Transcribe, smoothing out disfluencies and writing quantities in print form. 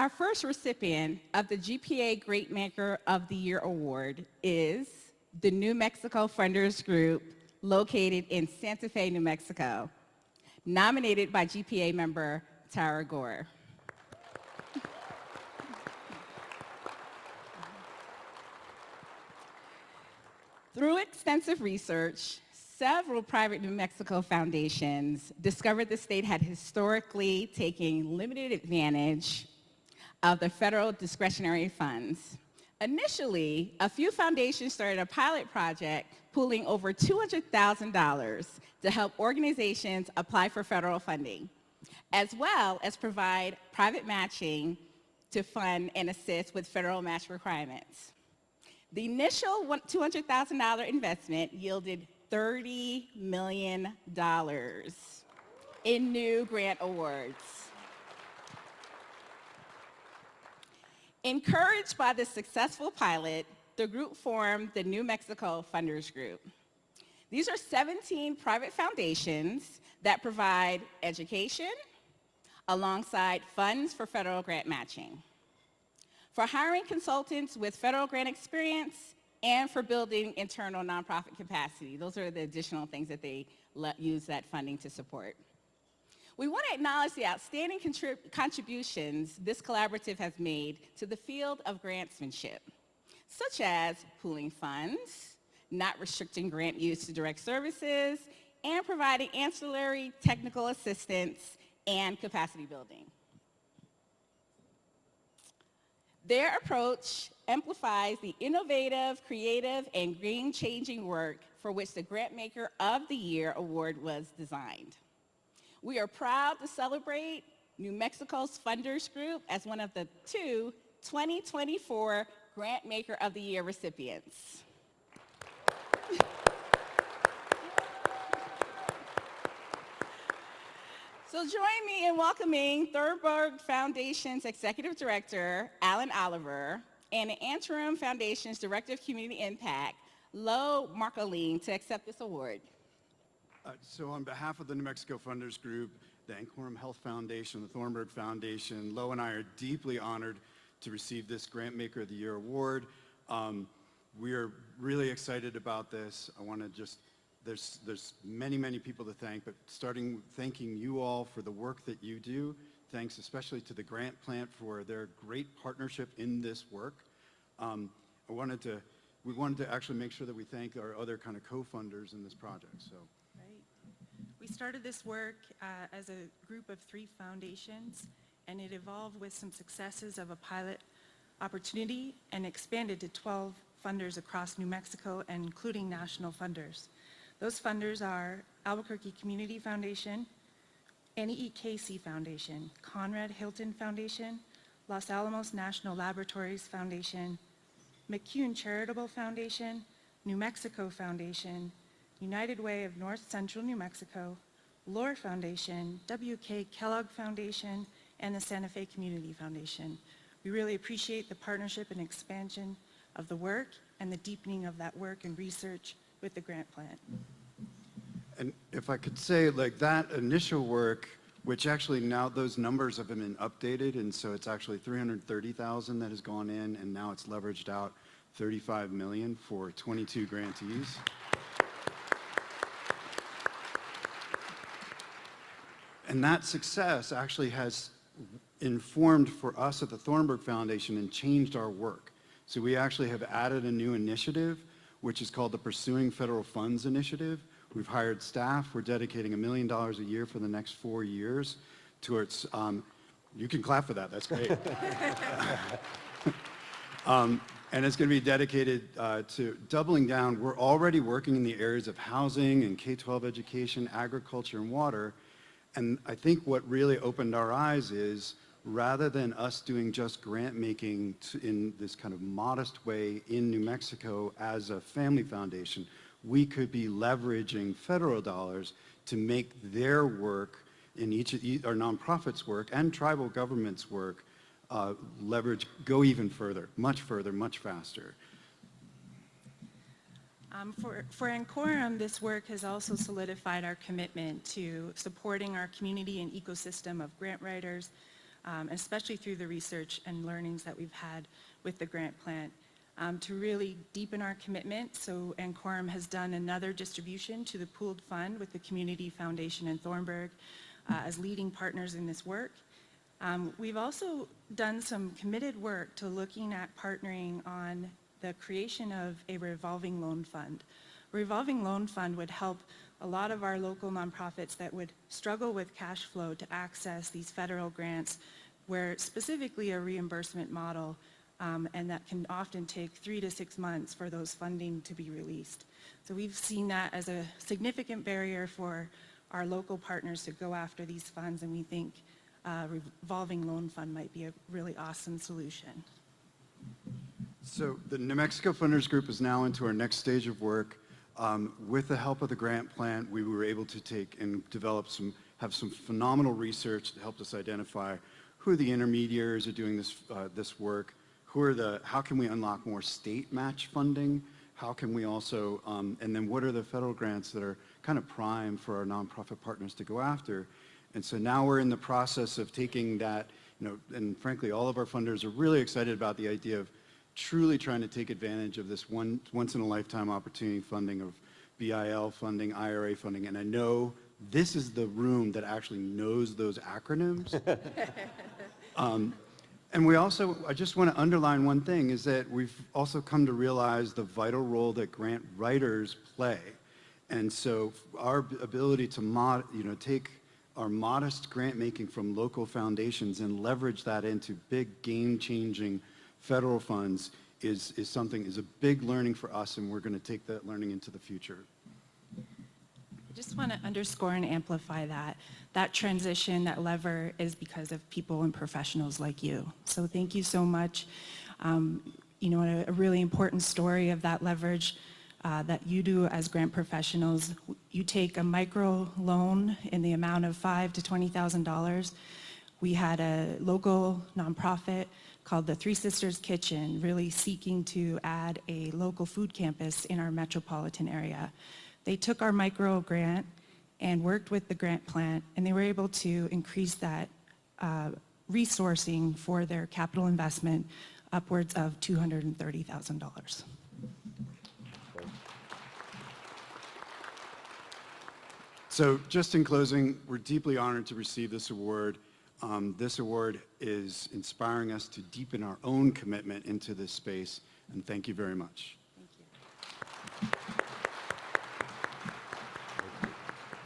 Our first recipient of the GPA Grantmaker of the Year Award is the New Mexico Funders Group, located in Santa Fe, New Mexico, nominated by GPA member Tara Gohr. Through extensive research, several private New Mexico foundations discovered the state had historically taken limited advantage of the federal discretionary funds. Initially, a few foundations started a pilot project pooling over $200,000 to help organizations apply for federal funding, as well as provide private matching to fund and assist with federal match requirements. The initial $200,000 investment yielded $30 million in new grant awards. Encouraged by the successful pilot, the group formed the New Mexico Funders Group. These are 17 private foundations that provide education alongside funds for federal grant matching, for hiring consultants with federal grant experience, and for building internal nonprofit capacity. Those are the additional things that they use that funding to support. We want to acknowledge the outstanding contributions this collaborative has made to the field of grantsmanship, such as pooling funds, not restricting grant use to direct services, and providing ancillary technical assistance and capacity building. Their approach amplifies the innovative, creative, and game-changing work for which the Grantmaker of the Year Award was designed. We are proud to celebrate New Mexico's Funders Group as one of the two 2024 Grantmaker of the Year recipients. So join me in welcoming Thornburg Foundation's Executive Director, Allan, and the Anchorum Foundation's Director of Community Impact, Marcoline, to accept this award. So on behalf of the New Mexico Funders Group, the Anchorum Health Foundation, the Thornburg Foundation, Lo and I are deeply honored to receive this Grantmaker of the Year award. We are really excited about this. I want to just, there's many people to thank, but starting thanking you all for the work that you do. Thanks especially to the Grant Plant for their great partnership in this work. We wanted to actually make sure that we thank our other kind of co-funders in this project. So. We started this work as a group of 3 foundations, and it evolved with some successes of a pilot opportunity and expanded to 12 funders across New Mexico, and including national funders. Those funders are Albuquerque Community Foundation, Annie E. Casey Foundation, Conrad Hilton Foundation, Los Alamos National Laboratories Foundation, McCune Charitable Foundation, New Mexico Foundation, United Way of North Central New Mexico, Lohr Foundation, W.K. Kellogg Foundation, and the Santa Fe Community Foundation. We really appreciate the partnership and expansion of the work and the deepening of that work and research with the Grant Plant. And if I could say, like, that initial work, which actually now those numbers have been updated, and so it's actually 330,000 that has gone in, and now it's leveraged out 35 million for 22 grantees. And that success actually has informed for us at the Thornburg Foundation and changed our work. So we actually have added a new initiative, which is called the Pursuing Federal Funds Initiative. We've hired staff. We're dedicating $1 million a year for the next 4 years towards, you can clap for that, that's great. And it's going to be dedicated to doubling down. We're already working in the areas of housing and K-12 education, agriculture, and water. And I think what really opened our eyes is, rather than us doing just grant making in this kind of modest way in New Mexico as a family foundation, we could be leveraging federal dollars to make their work in each of our nonprofits' work and tribal governments' work go even further, much faster. For Anchorum, this work has also solidified our commitment to supporting our community and ecosystem of grant writers, especially through the research and learnings that we've had with the grant plant, to really deepen our commitment. So Anchorum has done another distribution to the pooled fund with the Community Foundation in Thornburg as leading partners in this work. We've also done some committed work to looking at partnering on the creation of a revolving loan fund. A revolving loan fund would help a lot of our local nonprofits that would struggle with cash flow to access these federal grants, where specifically a reimbursement model, and that can often take 3 to 6 months for those funding to be released. So we've seen that as a significant barrier for our local partners to go after these funds, and we think a revolving loan fund might be a really awesome solution. So the New Mexico Funders Group is now into our next stage of work. With the help of the grant plant, we were able to take and develop have some phenomenal research to help us identify who the intermediaries are doing this work, how can we unlock more state match funding, how can we also, and then what are the federal grants that are kind of prime for our nonprofit partners to go after. And so now we're in the process of taking that, and frankly, all of our funders are really excited about the idea of truly trying to take advantage of this once-in-a-lifetime opportunity funding of BIL funding, IRA funding, and I know this is the room that actually knows those acronyms. And I just want to underline one thing, is that we've also come to realize the vital role that grant writers play. And so our ability to take our modest grant making from local foundations and leverage that into big game-changing federal funds is a big learning for us, and we're going to take that learning into the future. I just want to underscore and amplify that transition, that lever is because of people and professionals like you. So thank you so much. A really important story of that leverage that you do as grant professionals. You take a micro loan in the amount of $5,000 to $20,000. We had a local nonprofit called the Three Sisters Kitchen, really seeking to add a local food campus in our metropolitan area. They took our micro grant and worked with the grant plant, and they were able to increase that resourcing for their capital investment upwards of $230,000. So just in closing, we're deeply honored to receive this award. This award is inspiring us to deepen our own commitment into this space, and thank you very much. Thank you.